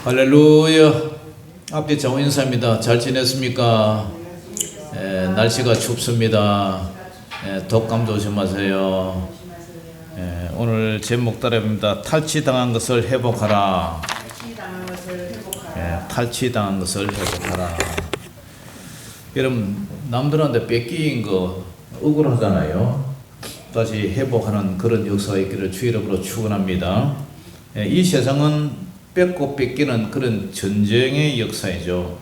할렐루야. 앞에 정우 인사입니다. 잘 지냈습니까? 날씨가 춥습니다. 독감 조심하세요. 오늘 제목 따라입니다. 탈취당한 것을 회복하라. 탈취당한 것을 회복하라. 여러분, 남들한테 뺏긴 거 억울하잖아요. 다시 회복하는 그런 역사가 있기를 주 이름으로 축원합니다. 이 세상은 뺏고 뺏기는 그런 전쟁의 역사이죠.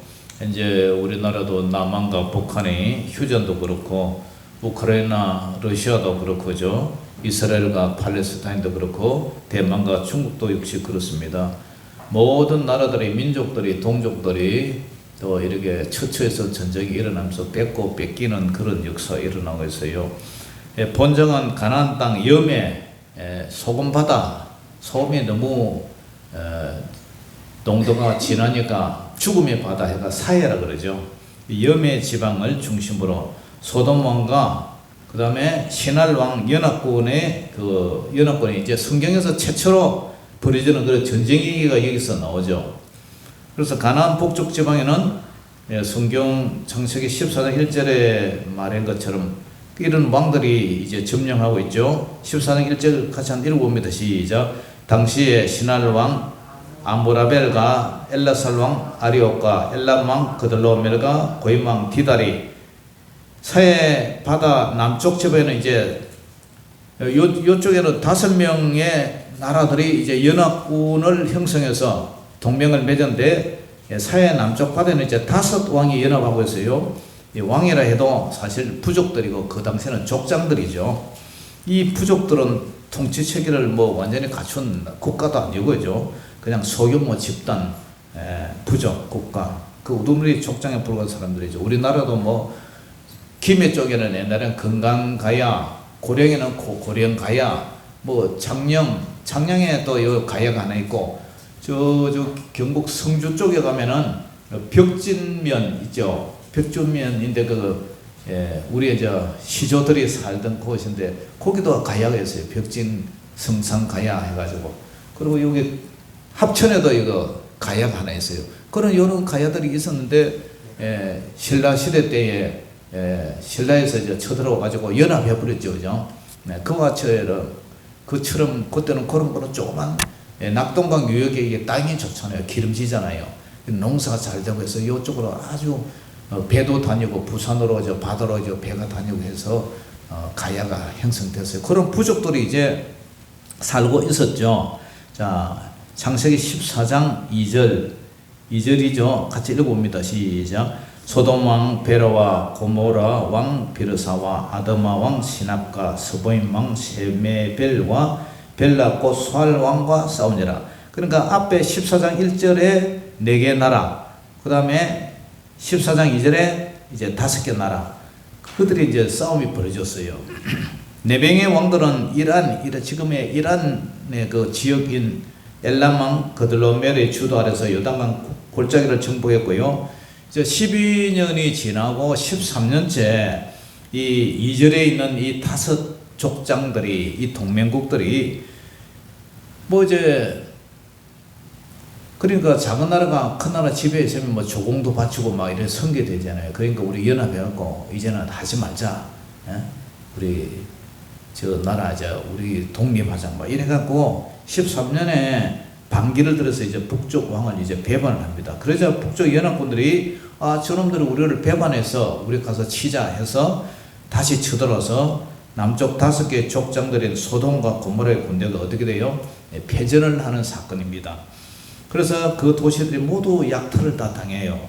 이제 우리나라도 남한과 북한이 휴전도 그렇고, 우크라이나, 러시아도 그렇고죠. 이스라엘과 팔레스타인도 그렇고, 대만과 중국도 역시 그렇습니다. 모든 나라들의 민족들이, 동족들이 또 이렇게 처처에서 전쟁이 일어나면서 뺏고 뺏기는 그런 역사가 일어나고 있어요. 본정은 가나안 땅 염해 소금바다, 소금이 너무 농도가 진하니까 죽음의 바다 해가 사해라 그러죠. 염해 지방을 중심으로 소돔 왕과 그 다음에 신할 왕 연합군의 연합군이 이제 성경에서 최초로 벌어지는 그런 전쟁 얘기가 여기서 나오죠. 그래서 가나안 북쪽 지방에는 성경 창세기 14장 1절에 말한 것처럼 이런 왕들이 이제 점령하고 있죠. 14장 1절 같이 한 읽어봅니다. 시작. 당시에 신할 왕 아무라벨과 엘라살 왕 아리옥과 엘람 왕 그들로멜과 고임 왕 디달이 서해 바다 남쪽 지방에는 이제 요쪽에는 5명의 나라들이 이제 연합군을 형성해서 동맹을 맺었는데 서해 남쪽 바다에는 이제 5 왕이 연합하고 있어요. 이 왕이라 해도 사실 부족들이고 그 당시에는 족장들이죠. 이 부족들은 통치 체계를 완전히 갖춘 국가도 아니고요. 그냥 소규모 집단, 부족 국가, 그 우두머리 족장에 불과한 사람들이죠. 우리나라도 김해 쪽에는 옛날에는 건강가야, 고령에는 고령가야, 창녕에 또 요 가야가 하나 있고, 저 경북 성주 쪽에 가면은 벽진면 있죠. 벽진면인데 우리 시조들이 살던 곳인데 거기도 가야가 있어요. 벽진 성산 가야 해가지고. 그리고 여기 합천에도 이거 가야가 하나 있어요. 그런 여러 가야들이 있었는데 신라 시대 때에 신라에서 이제 쳐들어와가지고 연합해버렸죠, 그죠? 그처럼 그때는 그런 거는 조그만 낙동강 유역에 이게 땅이 좋잖아요. 기름지잖아요. 농사가 잘 되고 해서 이쪽으로 아주 배도 다니고 부산으로 바다로 배가 다니고 해서 가야가 형성됐어요. 그런 부족들이 이제 살고 있었죠. 자, 창세기 14장 2절이죠. 같이 읽어봅니다. 시작. 소돔 왕 베라와 고모라 왕 비르사와 아드마 왕 시납과 스보임 왕 세메벨과 벨라 곧 소알 왕과 싸우니라. 그러니까 앞에 14장 1절에 4개 나라, 그 다음에 14장 2절에 이제 5개 나라, 그들이 이제 싸움이 벌어졌어요. 4명의 왕들은 지금의 이란의 그 지역인 엘람 왕 그들로멜의 주도 아래서 요단강 골짜기를 정복했고요. 이제 12년이 지나고 13년째 이 2절에 있는 이 5 족장들이, 이 동맹국들이 그러니까 작은 나라가 큰 나라 지배에 있으면 조공도 바치고 이래 선계되잖아요. 그러니까 우리 연합해갖고 이제는 하지 말자. 우리 나라 우리 독립하자 이래갖고 13년에 반기를 들어서 이제 북쪽 왕을 이제 배반을 합니다. 그러자 북쪽 연합군들이 저놈들이 우리를 배반해서 우리 가서 치자 해서 다시 쳐들어서 남쪽 5개 족장들인 소돔과 고모라의 군대가 어떻게 돼요? 패전을 하는 사건입니다. 그래서 그 도시들이 모두 약탈을 다 당해요.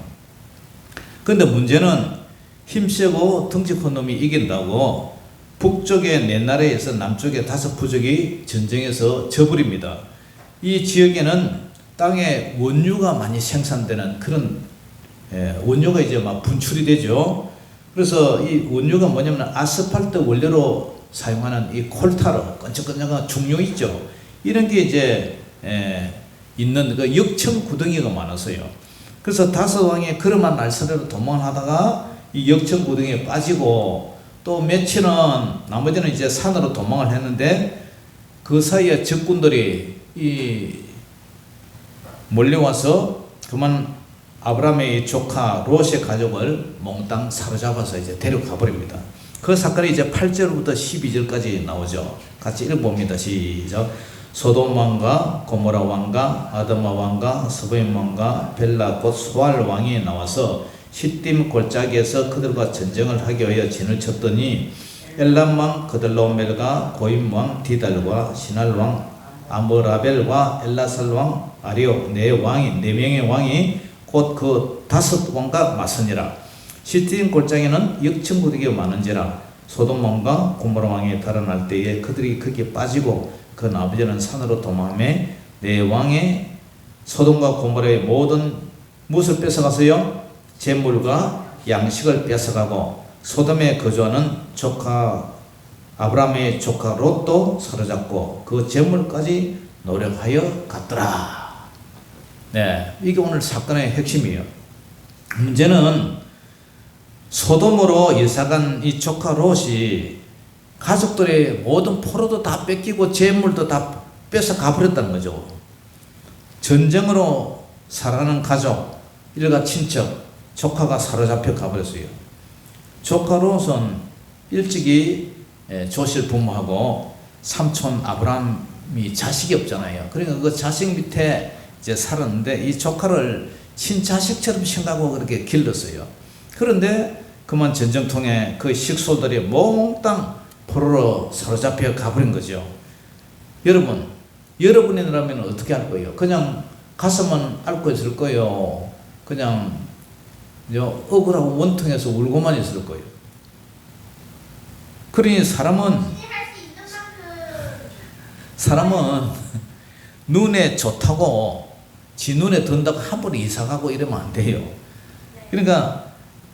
그런데 문제는 힘세고 덩치 큰 놈이 이긴다고 북쪽의 4나라에서 남쪽의 5 부족이 전쟁에서 져버립니다. 이 지역에는 땅에 원유가 많이 생산되는 그런 원유가 이제 분출이 되죠. 그래서 이 원유가 뭐냐면 아스팔트 원료로 사용하는 이 콜타르, 끈적끈적한 중요 있죠. 이런 게 이제 있는 그 역청 구덩이가 많았어요. 그래서 5 왕이 그름한 날사대로 도망하다가 이 역청 구덩이에 빠지고 또 며칠은 나머지는 이제 산으로 도망을 했는데 그 사이에 적군들이 이 몰려와서 그만 아브라함의 조카 롯의 가족을 몽땅 사로잡아서 이제 데려가 버립니다. 그 사건이 이제 8절부터 12절까지 나오죠. 같이 읽어봅니다. 시작. 소돔 왕과 고모라 왕과 아드마 왕과 스보임 왕과 벨라 곧 소알 왕이 나와서 시딤 골짜기에서 그들과 전쟁을 하기 위하여 진을 쳤더니 엘람 왕 그들로멜과 고임 왕 디달과 시날 왕 아므라벨과 엘라살 왕 아리오 네 명의 왕이 곧 그 5 왕과 맞서니라. 시딤 골짜기는 역청구되게 많은지라 소돔 왕과 고모라 왕이 달아날 때에 그들이 거기에 빠지고 그 나머지는 산으로 도망하며 네 왕의 소돔과 고모라의 모든 무엇을 뺏어가서요? 재물과 양식을 뺏어가고 소돔에 거주하는 조카 아브라함의 조카 롯도 사로잡고 그 재물까지 노력하여 갔더라. 네, 이게 오늘 사건의 핵심이에요. 문제는 소돔으로 이사간 이 조카 롯이 가족들의 모든 포로도 다 뺏기고 재물도 다 뺏어 가버렸다는 거죠. 전쟁으로 살아가는 가족, 일가 친척, 조카가 사로잡혀 가버렸어요. 조카 롯은 일찍이 조실 부모하고 삼촌 아브라함이 자식이 없잖아요. 그러니까 그 자식 밑에 이제 살았는데 이 조카를 친자식처럼 생각하고 그렇게 길렀어요. 그런데 그만 전쟁통에 그 식솔들이 몽땅 포로로 사로잡혀 가버린 거죠. 여러분이라면 어떻게 할 거예요? 그냥 가서만 앓고 있을 거예요? 그냥 억울하고 원통해서 울고만 있을 거예요? 그러니 사람은 눈에 좋다고 지 눈에 든다고 함부로 이사가고 이러면 안 돼요. 그러니까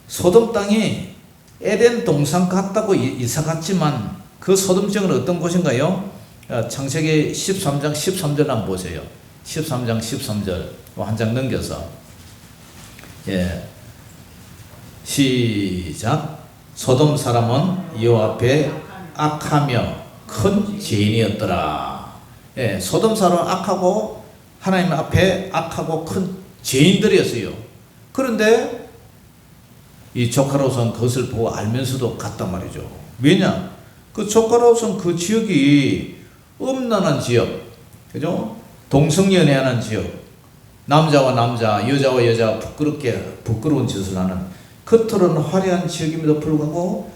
소돔 땅이 에덴 동산 같다고 이사갔지만 그 소돔 지역은 어떤 곳인가요? 창세기 13장 13절 한번 보세요. 13장 13절 한 장 넘겨서 시작. 소돔 사람은 여호와 앞에 악하며 큰 죄인이었더라. 소돔 사람은 악하고 하나님 앞에 악하고 큰 죄인들이었어요. 그런데 이 조카 롯은 그것을 보고 알면서도 갔단 말이죠. 왜냐? 그 조카 롯은 그 지역이 음란한 지역, 그죠? 동성연애하는 지역, 남자와 남자, 여자와 여자 부끄러운 짓을 하는 겉으로는 화려한 지역임에도 불구하고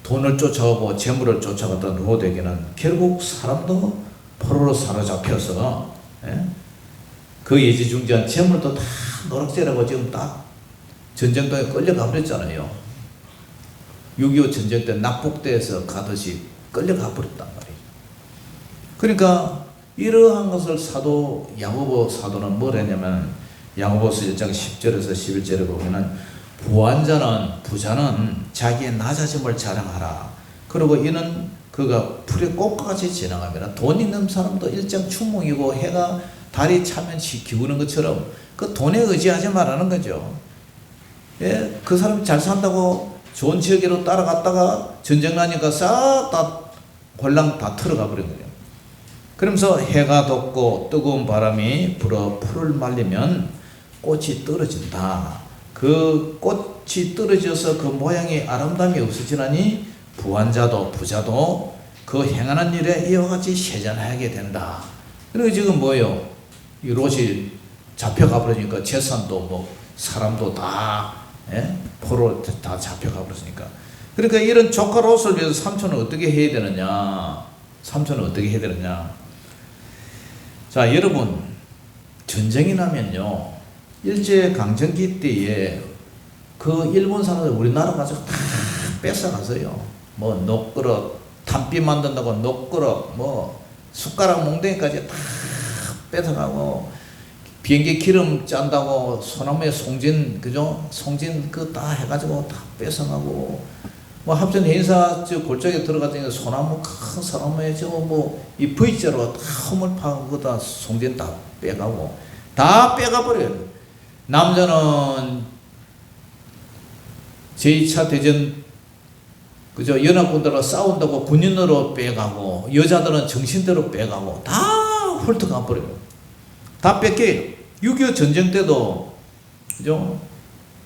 돈을 쫓아가고 재물을 쫓아갔던 롯에게는 결국 사람도 포로로 사로잡혀서 그 예지중지한 재물도 다 노락질하고 지금 딱 전쟁터에 끌려가 버렸잖아요. 6.25 전쟁 때 납북대에서 가듯이 끌려가 버렸단 말이에요. 그러니까 이러한 것을 사도 야고보 사도는 뭘 했냐면 야고보서 1장 10절에서 11절에 보면은 부자는 자기의 낮아짐을 자랑하라. 그리고 이는 그가 풀의 꽃과 같이 지나가면 돈 있는 사람도 일정 추몽이고 해가 달이 차면 기우는 것처럼 그 돈에 의지하지 말라는 거죠. 그 사람이 잘 산다고 좋은 지역으로 따라갔다가 전쟁 나니까 싹 다 홀랑 다 틀어가 버린 거예요. 그러면서 해가 돋고 뜨거운 바람이 불어 풀을 말리면 꽃이 떨어진다. 그 꽃이 떨어져서 그 모양이 아름다움이 없어지나니 부자도 그 행하는 일에 이와 같이 세잔하게 된다. 그리고 지금 뭐예요? 이 롯이 잡혀가 버리니까 재산도 뭐 사람도 다 포로 다 잡혀가 버렸으니까. 그러니까 이런 조카 롯을 위해서 삼촌은 어떻게 해야 되느냐? 자, 여러분, 전쟁이 나면요, 일제강점기 때에 그 일본 사람들 우리나라 가지고 다 뺏어가서요. 뭐 녹그릇, 탄비 만든다고 녹그릇, 뭐 숟가락 몽둥이까지 다 뺏어가고, 비행기 기름 짠다고 소나무에 송진, 그죠? 송진 그 다 해가지고 다 뺏어가고, 뭐 합천 행사 저 골짜기에 들어갔더니 소나무 큰 소나무에 저거 뭐 이 V자로 다 허물 파고 그다 송진 다 빼가고 다 빼가버려요. 남자는 제2차 대전 그죠? 연합군들과 싸운다고 군인으로 빼가고 여자들은 정신대로 빼가고 다 훑어가 버려요. 다 뺏겨요. 6.25 전쟁 때도 그죠?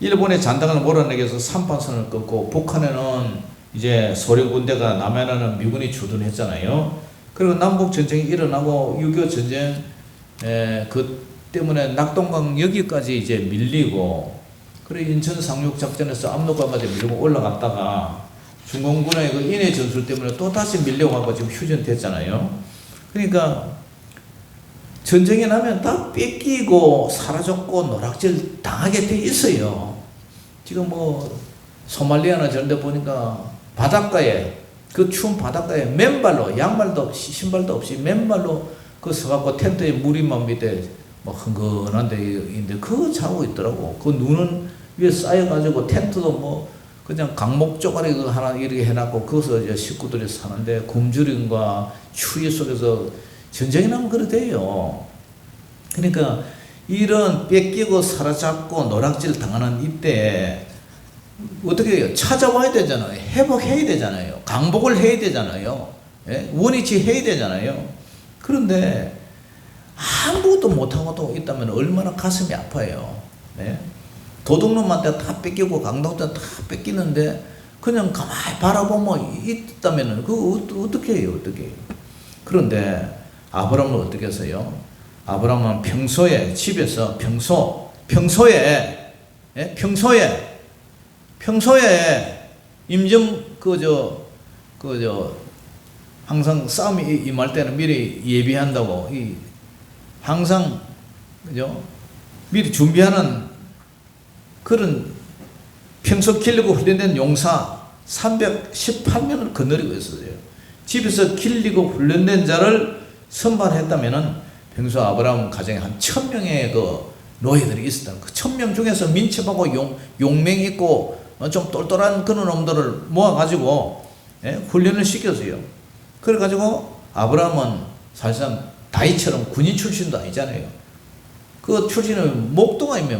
일본의 잔당을 몰아내기 위해서 3판선을 꺾고 북한에는 이제 소련 군대가 남해안에는 미군이 주둔했잖아요. 그리고 남북 전쟁이 일어나고 6.25 전쟁 그 때문에 낙동강 여기까지 이제 밀리고, 그리고 인천 상륙 작전에서 압록강까지 밀리고 올라갔다가 중공군의 그 인해 전술 때문에 또 다시 밀려가고 지금 휴전됐잖아요. 그러니까 전쟁이 나면 다 뺏기고 사라졌고 노락질 당하게 돼 있어요. 지금 뭐 소말리아나 저런 데 보니까 바닷가에, 그 추운 바닷가에 맨발로, 양말도 없이 신발도 없이 맨발로 그 서갖고 텐트에 물이만 밑에 뭐 흥건한 데인데 그거 자고 있더라고. 그 눈은 위에 쌓여가지고 텐트도 뭐 그냥 강목 쪼가리 그 하나 이렇게 해놨고 거기서 이제 식구들이 사는데 굶주림과 추위 속에서 전쟁이 나면 그래 돼요. 그러니까 이런 뺏기고 사로잡고 노락질 당하는 이때 어떻게 해요? 찾아와야 되잖아요. 회복해야 되잖아요. 강복을 해야 되잖아요. 예? 원위치 해야 되잖아요. 그런데 아무것도 못하고 또 있다면 얼마나 가슴이 아파요. 예? 도둑놈한테 다 뺏기고 강도한테 다 뺏기는데 그냥 가만히 바라보면 있다면 그거 어떻게 해요? 어떻게 해요? 그런데 아브라함은 어떻게 했어요? 아브라함은 평소에 집에서 평소에 임점 항상 싸움이 임할 때는 미리 예비한다고 항상 그죠? 미리 준비하는 그런 평소 길리고 훈련된 용사 318명을 거느리고 있었어요. 집에서 길리고 훈련된 자를 선발했다면은 평소 아브라함 가정에 한 1000명의 그 노예들이 있었다. 그 1000명 중에서 민첩하고 용맹 있고 좀 똘똘한 그런 놈들을 모아가지고 훈련을 시켰어요. 그래가지고 아브라함은 사실상 다윗처럼 군인 출신도 아니잖아요. 그 출신은 목동 아닙니까?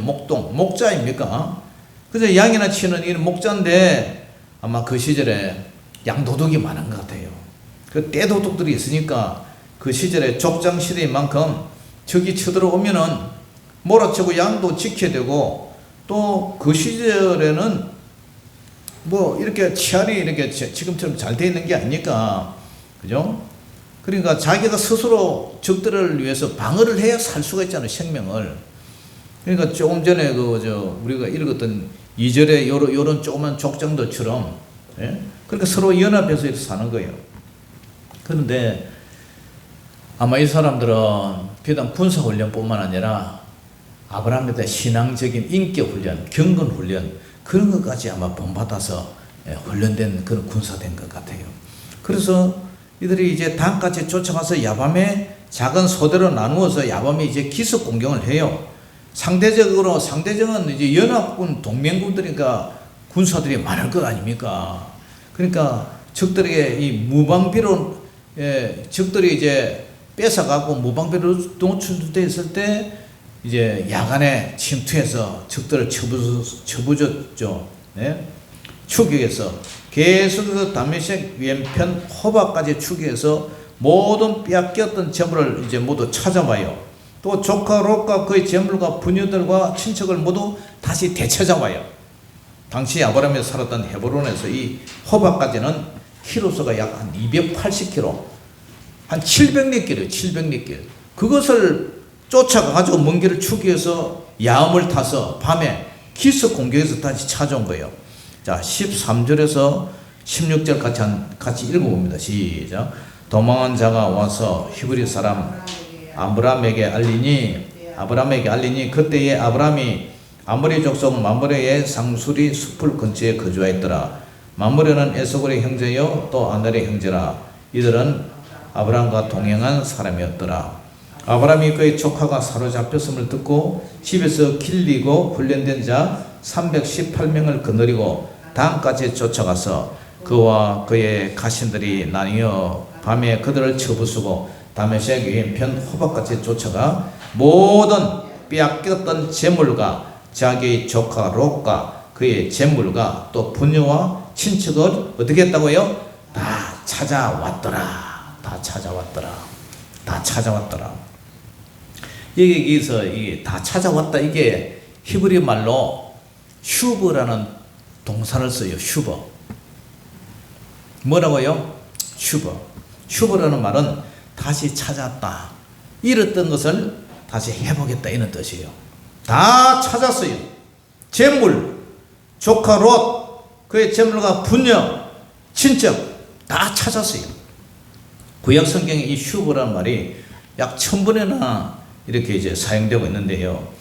목자입니까? 그래서 양이나 치는 이 목자인데 아마 그 시절에 양도둑이 많은 것 같아요. 그 떼도둑들이 있으니까 그 시절에 족장 시대인 만큼 적이 쳐들어오면은 몰아치고 양도 지켜야 되고, 또 그 시절에는 뭐 이렇게 치안이 이렇게 지금처럼 잘 돼 있는 게 아니니까, 그죠? 그러니까 자기가 스스로 적들을 위해서 방어를 해야 살 수가 있잖아요, 생명을. 그러니까 조금 전에 우리가 읽었던 2절에 요런 조그만 족장들처럼, 예? 그러니까 서로 연합해서 이렇게 사는 거예요. 그런데 아마 이 사람들은 비단 군사훈련뿐만 아니라 아브라함에 대한 신앙적인 인격훈련, 경건훈련, 그런 것까지 아마 본받아서 훈련된 그런 군사된 것 같아요. 그래서 이들이 이제 단까지 쫓아가서 야밤에 작은 소대로 나누어서 야밤에 이제 기습 공격을 해요. 상대적은 이제 연합군 동맹군들이니까 군사들이 많을 것 아닙니까? 그러니까 적들에게 이 무방비로, 적들이 이제 뺏어가고 무방비로 노출되어 있을 때 이제 야간에 침투해서 적들을 쳐부졌죠. 네? 추격해서 계속해서 다메섹 왼편 호바까지 추격해서 모든 빼앗겼던 재물을 이제 모두 찾아와요. 또 조카 롯과 그의 재물과 부녀들과 친척을 모두 다시 되찾아와요. 당시 아브라함이 살았던 헤브론에서 이 호바까지는 키로수가 약 한 280km, 한 700리길이에요. 700리길. 그것을 쫓아가가지고 먼 길을 추격해서 야음을 타서 밤에 기습 공격해서 다시 찾아온 거예요. 자, 13절에서 16절 같이 읽어봅니다. 시작. 도망한 자가 와서 히브리 사람 아브라함에게 알리니 그때에 아브라함이 아모리 족속 마므레의 상수리 숲을 근처에 거주하였더라. 마므레는 에스골의 형제요 또 아넬의 형제라. 이들은 아브라함과 동행한 사람이었더라. 아브라함이 그의 조카가 사로잡혔음을 듣고 집에서 길리고 훈련된 자 318명을 거느리고 단까지 쫓아가서 그와 그의 가신들이 나뉘어 밤에 그들을 쳐부수고 다메섹 왼편 호박까지 쫓아가 모든 빼앗겼던 재물과 자기의 조카 롯과 그의 재물과 또 부녀와 친척을 어떻게 했다고요? 다 찾아왔더라. 여기서 이게 다 찾아왔다. 이게 히브리 말로 슈브라는 동사를 써요. 슈브. 뭐라고요? 슈브. 슈브라는 말은 다시 찾았다. 잃었던 것을 다시 회복했다 이런 뜻이에요. 다 찾았어요. 재물, 조카 롯, 그의 재물과 부녀, 친척 다 찾았어요. 구약 성경에 이 슈브라는 말이 약 1000번이나 이렇게 이제 사용되고 있는데요.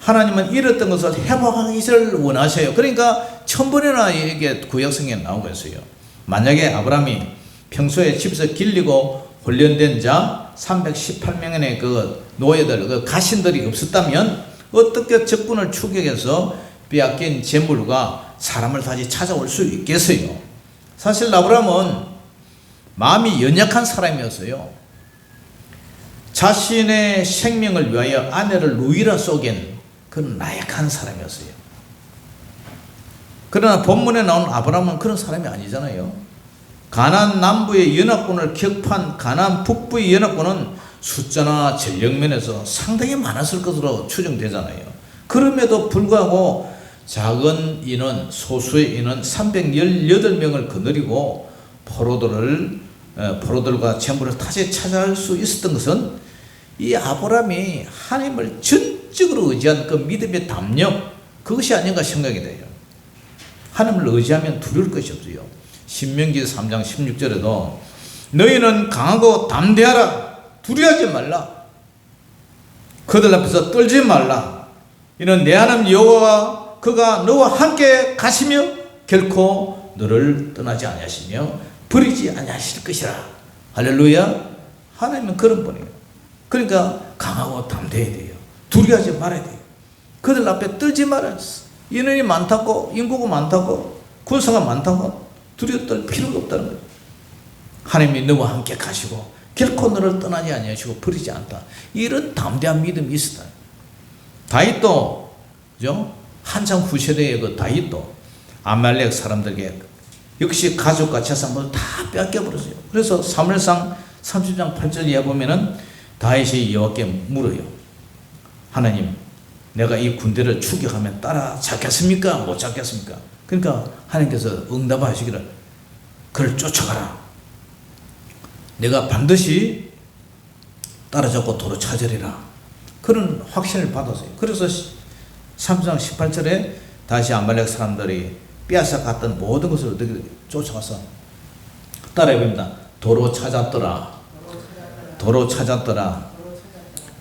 하나님은 잃었던 것을 회복하기를 원하셔요. 그러니까 1000번이나 이게 구약 성경에 나오고 있어요. 만약에 아브라함이 평소에 집에서 길리고 훈련된 자 318명의 그 노예들, 그 가신들이 없었다면 어떻게 적군을 추격해서 빼앗긴 재물과 사람을 다시 찾아올 수 있겠어요? 사실 아브라함은 마음이 연약한 사람이었어요. 자신의 생명을 위하여 아내를 루이라 쏘긴 그런 나약한 사람이었어요. 그러나 본문에 나온 아브라함은 그런 사람이 아니잖아요. 가나안 남부의 연합군을 격파한 가나안 북부의 연합군은 숫자나 전력면에서 상당히 많았을 것으로 추정되잖아요. 그럼에도 불구하고 작은 인원, 소수의 인원 318명을 거느리고 포로들과 재물을 다시 찾아갈 수 있었던 것은 이 아브라함이 하나님을 전적으로 의지한 그 믿음의 담력, 그것이 아닌가 생각이 돼요. 하나님을 의지하면 두려울 것이 없어요. 신명기 3장 16절에도 너희는 강하고 담대하라. 두려워하지 말라. 그들 앞에서 떨지 말라. 이는 내 하나님 여호와가 그가 너와 함께 가시며 결코 너를 떠나지 아니하시며 버리지 아니하실 것이라. 할렐루야. 하나님은 그런 분이에요. 그러니까 강하고 담대해야 돼요. 두려워하지 말아야 돼요. 그들 앞에 떨지 말아야 돼요. 인원이 많다고, 인구가 많다고, 군사가 많다고 두려워 떨 필요가 없다는 거예요. 하나님이 너와 함께 가시고 결코 너를 떠나지 아니하시고 버리지 않다. 이런 담대한 믿음이 있었다. 다윗도 그죠? 한참 후세대의 그 다윗도 아말렉 사람들에게 역시 가족과 재산을 다 뺏겨버렸어요. 그래서 사무엘상 30장 8절에 보면은 다윗이 여호와께 물어요. 하나님, 내가 이 군대를 추격하면 따라잡겠습니까? 못 잡겠습니까? 그러니까 하나님께서 응답하시기를 그를 쫓아가라. 내가 반드시 따라잡고 도로 찾으리라. 그런 확신을 받았어요. 그래서 3장 18절에 다시 아말렉 사람들이 빼앗아 갔던 모든 것을 어떻게 쫓아가서 따라해봅니다. 도로 찾았더라. 도로 찾았더라.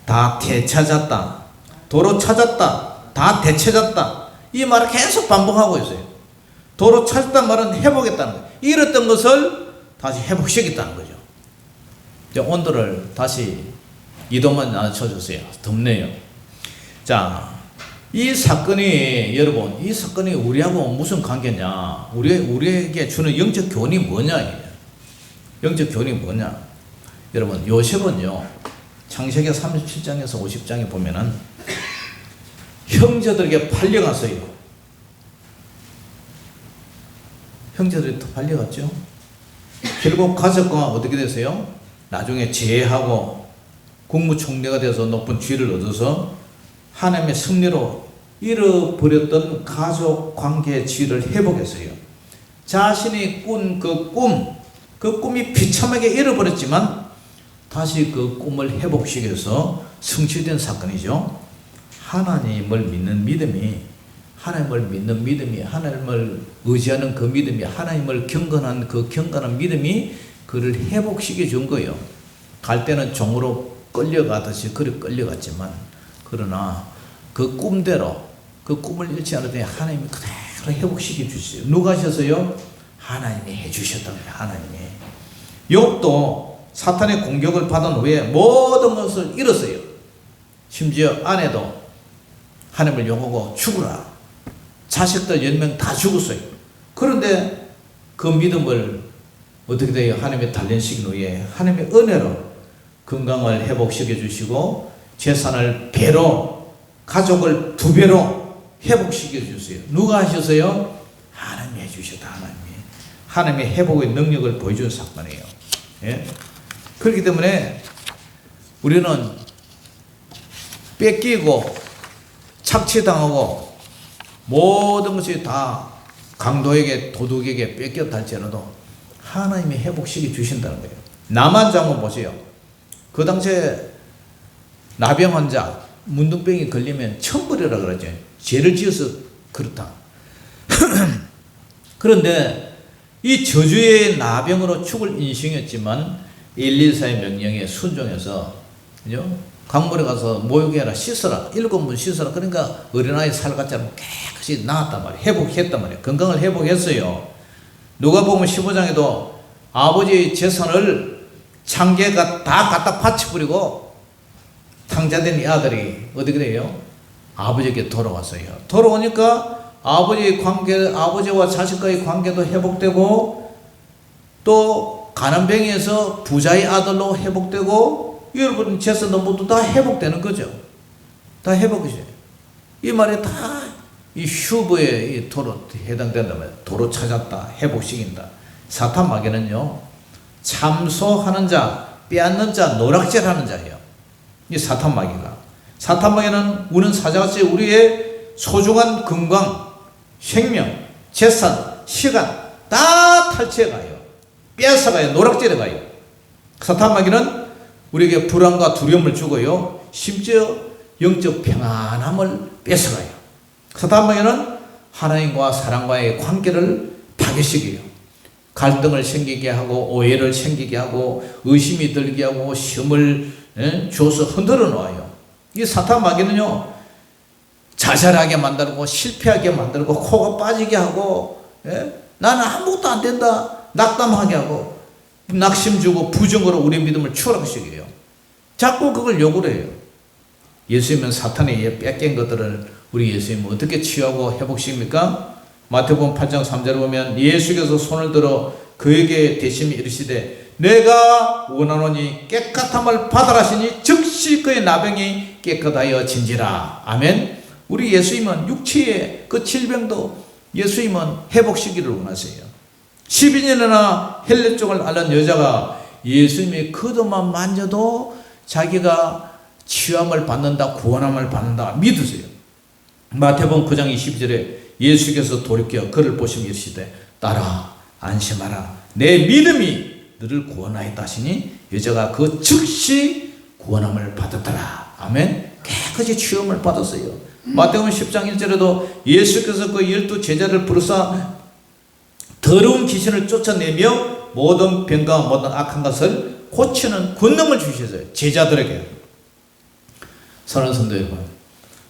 다 되찾았다. 도로 찾았다. 다 되찾았다. 이 말을 계속 반복하고 있어요. 도로 찾았다는 말은 회복했다는 거예요. 잃었던 것을 다시 회복시켰다는 거죠. 이제 온도를 다시 2도만 낮춰주세요. 덥네요. 자, 이 사건이 여러분, 이 사건이 우리하고 무슨 관계냐? 우리에게 주는 영적 교훈이 뭐냐? 영적 교훈이 뭐냐? 여러분, 요셉은요, 창세기 37장에서 50장에 보면은 형제들에게 팔려갔어요. 형제들이 또 팔려갔죠. 결국 가족과 어떻게 됐어요? 나중에 제하고 국무총리가 돼서 높은 지위를 얻어서 하나님의 승리로 잃어버렸던 가족 관계의 지위를 회복했어요. 자신이 꾼 그 꿈이 비참하게 잃어버렸지만 다시 그 꿈을 회복시켜서 성취된 사건이죠. 하나님을 믿는 믿음이, 하나님을 의지하는 그 믿음이, 하나님을 경건한 그 경건한 믿음이 그를 회복시켜 준 거예요. 갈 때는 종으로 끌려가듯이 그래 끌려갔지만, 그러나 그 꿈대로 그 꿈을 잃지 않았더니 하나님이 그대로 회복시켜 주셨어요. 누가 하셨어요? 하나님이 해주셨던 거예요. 하나님이. 욥도 사탄의 공격을 받은 후에 모든 것을 잃었어요. 심지어 아내도 하나님을 욕하고 죽으라. 자식들 10명 다 죽었어요. 그런데 그 믿음을 어떻게 돼요? 하나님의 단련시킨 후에 하나님의 은혜로 건강을 회복시켜 주시고 재산을 배로, 가족을 2배로 회복시켜 주세요. 누가 하셨어요? 하나님이 해주셨다. 하나님의 회복의 능력을 보여준 사건이에요. 예? 그렇기 때문에 우리는 뺏기고 착취당하고 모든 것이 다 강도에게 도둑에게 뺏겼다 할지라도 하나님이 회복시켜 주신다는 거예요. 나만 장군 보세요. 그 당시에 나병 환자 문둥병이 걸리면 천벌이라 그러죠. 죄를 지어서 그렇다. 그런데 이 저주의 나병으로 죽을 인생이었지만 114의 명령에 순종해서 그죠? 강물에 가서 목욕해라, 씻어라, 7번 씻어라. 그러니까 어린아이 살같처럼 깨끗이 나았단 말이에요. 회복했단 말이에요. 건강을 회복했어요. 누가복음 15장에도 아버지의 재산을 창개가 다 갖다 바쳐버리고 탕자된 이 아들이 어떻게 돼요? 아버지에게 돌아왔어요. 돌아오니까 아버지의 관계, 아버지와 자식과의 관계도 회복되고 또 가난뱅이에서 부자의 아들로 회복되고 여러분 재산도 모두 다 회복되는 거죠. 다 회복이죠. 이 말이 다 이 휴브의 이 도로 해당된단 말이에요. 도로 찾았다, 회복시킨다. 사탄 마귀는요, 참소하는 자, 빼앗는 자, 노락질하는 자예요. 이 사탄 마귀가. 사탄 마귀는 우는 사자같이 우리의 소중한 건강, 생명, 재산, 시간 다 탈취해가요. 빼앗아가요. 노락질해가요. 사탄 마귀는 우리에게 불안과 두려움을 주고요. 심지어 영적 평안함을 뺏어가요. 사탄 마귀는 하나님과 사람과의 관계를 파괴시켜요. 갈등을 생기게 하고 오해를 생기게 하고 의심이 들게 하고 시험을 줘서 흔들어 놓아요. 이 사탄 마귀는요, 자살하게 만들고 실패하게 만들고 코가 빠지게 하고 나는 아무것도 안 된다 낙담하게 하고 낙심 주고 부정으로 우리 믿음을 추락시켜요. 자꾸 그걸 요구를 해요. 예수님은 사탄이 뺏긴 것들을 우리 예수님은 어떻게 치유하고 회복시킵니까? 마태복음 8장 3절을 보면 예수께서 손을 들어 그에게 대심히 이르시되 내가 원하노니 깨끗함을 받으라 하시니 즉시 그의 나병이 깨끗하여 진지라. 아멘. 우리 예수님은 육체의 그 질병도 예수님은 회복시키기를 원하세요. 12년이나 헬레종을 앓는 여자가 예수님의 겉옷만 만져도 자기가 치유함을 받는다, 구원함을 받는다 믿으세요. 마태복음 9장 22절에 예수께서 돌이켜 그를 보시며 이르시되 따라 안심하라 내 믿음이 너를 구원하였다 하시니 여자가 그 즉시 구원함을 받았더라. 아멘. 깨끗이 치유함을 받았어요. 마태복음 10장 1절에도 예수께서 그 12 제자를 부르사 더러운 귀신을 쫓아내며 모든 병과 모든 악한 것을 고치는 권능을 주셨어요. 제자들에게. 사랑하는 성도 여러분,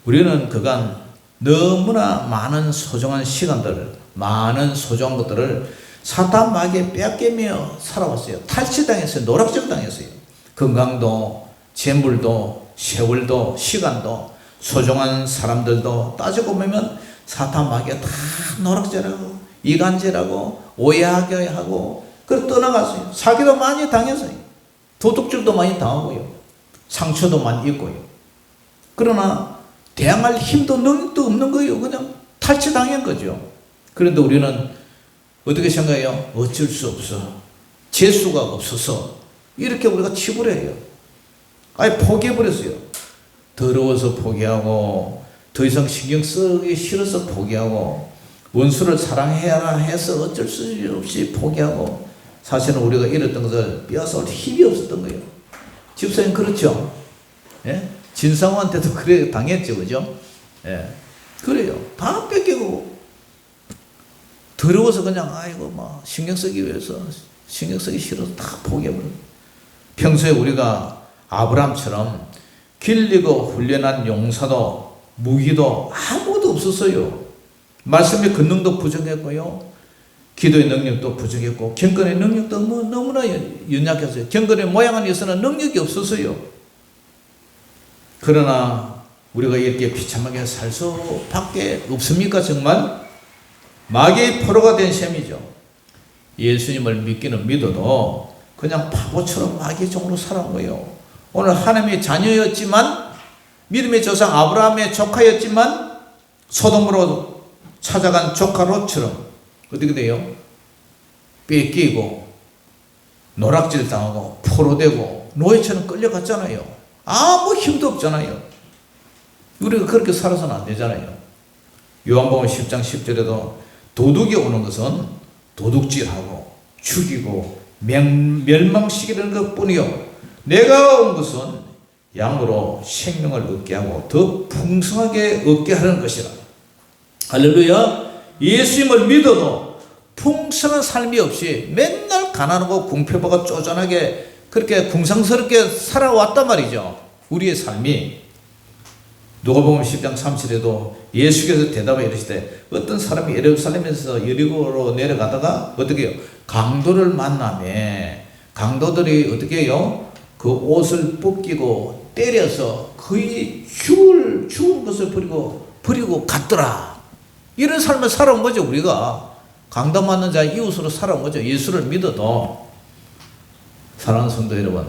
우리는 그간 너무나 많은 소중한 시간들을, 많은 소중한 것들을 사탄 마귀에 빼앗기며 살아왔어요. 탈취당했어요. 노락질당했어요. 건강도, 재물도, 세월도, 시간도, 소중한 사람들도 따지고 보면 사탄 마귀가 다 노락질하고 이간질하고 오해하게 하고 그걸 떠나갔어요. 사기도 많이 당했어요. 도둑질도 많이 당하고요. 상처도 많이 입고요. 그러나 대항할 힘도 능력도 없는 거예요. 그냥 탈취당한 거죠. 그런데 우리는 어떻게 생각해요? 어쩔 수 없어. 재수가 없어서 이렇게 우리가 치부를 해요. 아예 포기해버렸어요. 더러워서 포기하고 더 이상 신경 쓰기 싫어서 포기하고 원수를 사랑해야 해서 어쩔 수 없이 포기하고 사실은 우리가 잃었던 것을 빼앗을 힘이 없었던 거예요. 집사님 그렇죠? 예? 진상우한테도 그래 당했죠. 그죠? 예. 그래요. 다 뺏기고 더러워서 그냥 아이고 막 신경 쓰기 위해서 신경 쓰기 싫어서 다 포기해버려요. 평소에 우리가 아브라함처럼 길리고 훈련한 용사도 무기도 아무것도 없었어요. 말씀의 권능도 부족했고요. 기도의 능력도 부족했고 경건의 능력도 너무나 연약했어요. 경건의 모양은 있으나 능력이 없었어요. 그러나 우리가 이렇게 비참하게 살 수밖에 없습니까? 정말 마귀의 포로가 된 셈이죠. 예수님을 믿기는 믿어도 그냥 바보처럼 마귀의 종으로 살아온 거예요. 오늘 하나님의 자녀였지만 믿음의 조상 아브라함의 조카였지만 소돔으로 찾아간 조카 롯처럼 어떻게 돼요? 뺏기고 노락질 당하고 포로되고 노예처럼 끌려갔잖아요. 아무 힘도 없잖아요. 우리가 그렇게 살아서는 안 되잖아요. 요한복음 10장 10절에도 도둑이 오는 것은 도둑질하고 죽이고 멸망시키는 것뿐이요 내가 온 것은 양으로 생명을 얻게 하고 더 풍성하게 얻게 하는 것이라. 할렐루야. 예수님을 믿어도 풍성한 삶이 없이 맨날 가난하고 궁핍하고 쪼잔하게 그렇게 궁상스럽게 살아왔단 말이죠. 우리의 삶이. 누가복음 10장 3절에도 예수께서 대답해 이르시되 어떤 사람이 예루살렘에서 여리고로 내려가다가 어떻게 해요? 강도를 만나매 강도들이 어떻게 해요? 그 옷을 벗기고 때려서 거의 죽은 것을 버리고 갔더라. 이런 삶을 살아온 거죠. 우리가 강도 맞는 자 이웃으로 살아온 거죠. 예수를 믿어도. 사랑하는 성도 여러분,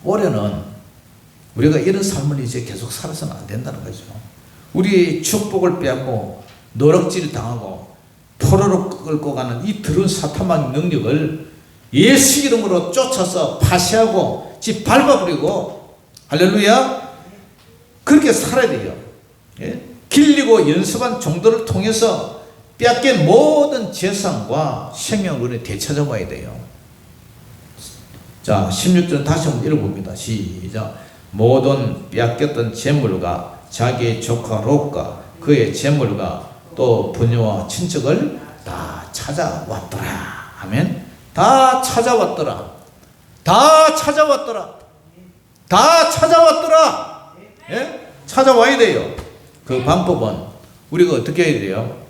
올해는 우리가 이런 삶을 이제 계속 살아서는 안 된다는 거죠. 우리 축복을 빼앗고 노력질 당하고 포로로 끌고 가는 이 더러운 사탄의 능력을 예수 이름으로 쫓아서 파쇄하고 집 밟아버리고, 할렐루야, 그렇게 살아야 돼요. 예? 길리고 연습한 종들을 통해서 빼앗긴 모든 재산과 생명을 되찾아봐야 돼요. 자, 16절 다시 한번 읽어봅니다. 시작. 모든 빼앗겼던 재물과 자기의 조카 롯과 그의 재물과 또 부녀와 친척을 다 찾아왔더라. 아멘. 다 찾아왔더라. 다 찾아왔더라. 다 찾아왔더라. 예? 찾아와야 돼요. 그 방법은 우리가 어떻게 해야 돼요?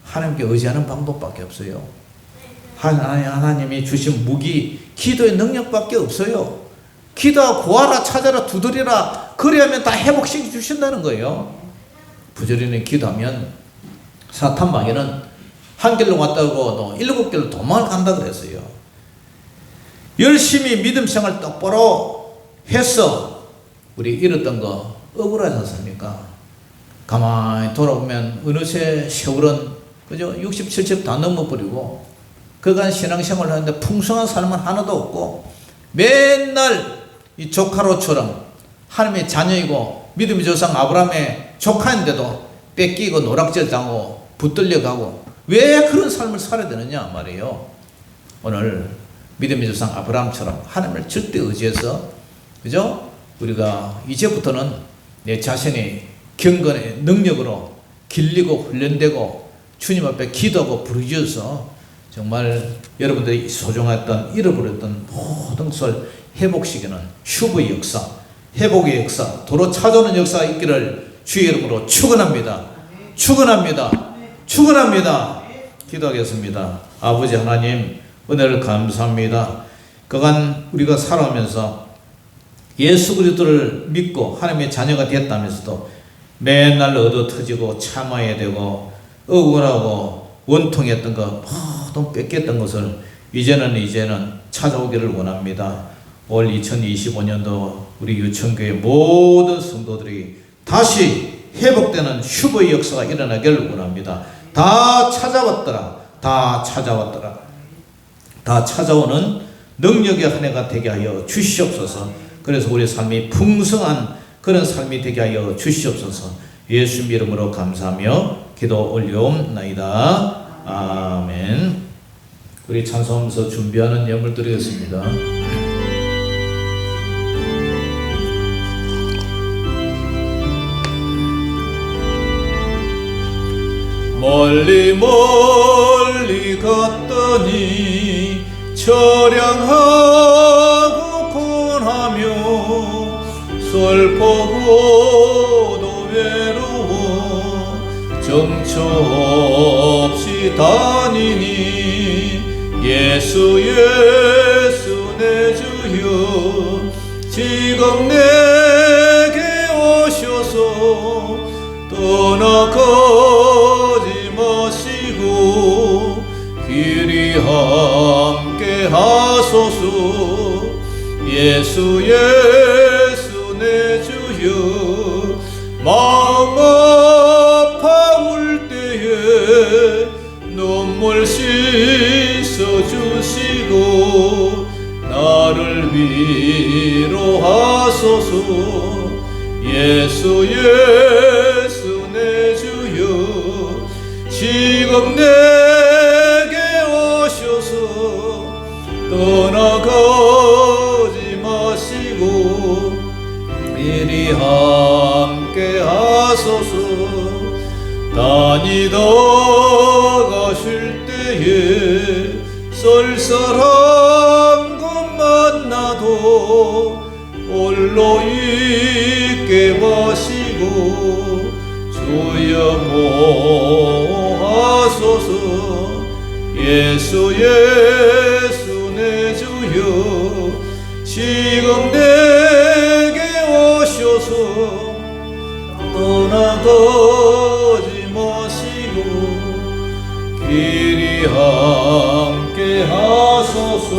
하나님께 의지하는 방법밖에 없어요. 하나님이 주신 무기, 기도의 능력밖에 없어요. 기도하고 구하라, 찾아라, 두드리라. 그래야면 다 회복시켜 주신다는 거예요. 부지런히 기도하면 사탄 마귀는 한 길로 갔다고 7길로 도망을 간다 그랬어요. 열심히 믿음 생활 똑바로 해서 우리 잃었던 거 억울하지 않습니까? 가만히 돌아보면 어느새 세월은 그죠? 60, 70 다 넘어버리고 그간 신앙생활을 하는데 풍성한 삶은 하나도 없고 맨날 이 조카로처럼 하나님의 자녀이고 믿음의 조상 아브라함의 조카인데도 뺏기고 노락질 당하고 붙들려 가고 왜 그런 삶을 살아야 되느냐 말이에요. 오늘 믿음의 조상 아브라함처럼 하나님을 절대 의지해서 그죠? 우리가 이제부터는 내 자신이 경건의 능력으로 길리고 훈련되고 주님 앞에 기도하고 부르짖어서 정말 여러분들이 소중했던 잃어버렸던 모든 것을 회복시키는 슈브의 역사, 회복의 역사, 도로 찾아오는 역사가 있기를 주의 이름으로 축원합니다. 축원합니다. 축원합니다. 기도하겠습니다. 아버지 하나님, 은혜를 감사합니다. 그간 우리가 살아오면서 예수 그리스도를 믿고 하나님의 자녀가 됐다면서도 맨날 얻어 터지고 참아야 되고 억울하고 원통했던 거 모든 뺏겼던 것을 이제는 찾아오기를 원합니다. 올 2025년도 우리 유천교회 모든 성도들이 다시 회복되는 슈퍼의 역사가 일어나기를 원합니다. 다 찾아왔더라. 다 찾아왔더라. 다 찾아오는 능력의 한 해가 되게 하여 주시옵소서. 그래서 우리 삶이 풍성한 그런 삶이 되게 하여 주시옵소서. 예수 이름으로 감사하며 기도 올려옵나이다. 아멘. 우리 찬송하면서 준비하는 예물 드리겠습니다. 멀리 갔더니 처량하고 고하며 슬프고도 외로워 정처 없이 다니니 예수 내 주여 지금 내게 오셔서 떠나가지 마시고 길이 함께 하소서. 예수 내 주여 마음 아파올 때에 눈물 씻어주시고 나를 위로하소서. 예수 하소서. 다니다 가실 때에 썰썰한 것 만나도 홀로 있게 마시고 주여 보하소서. 예수 예수 내 주여 지금 내게 오셔서 떠나가지 마시고 길이 함께 하소서.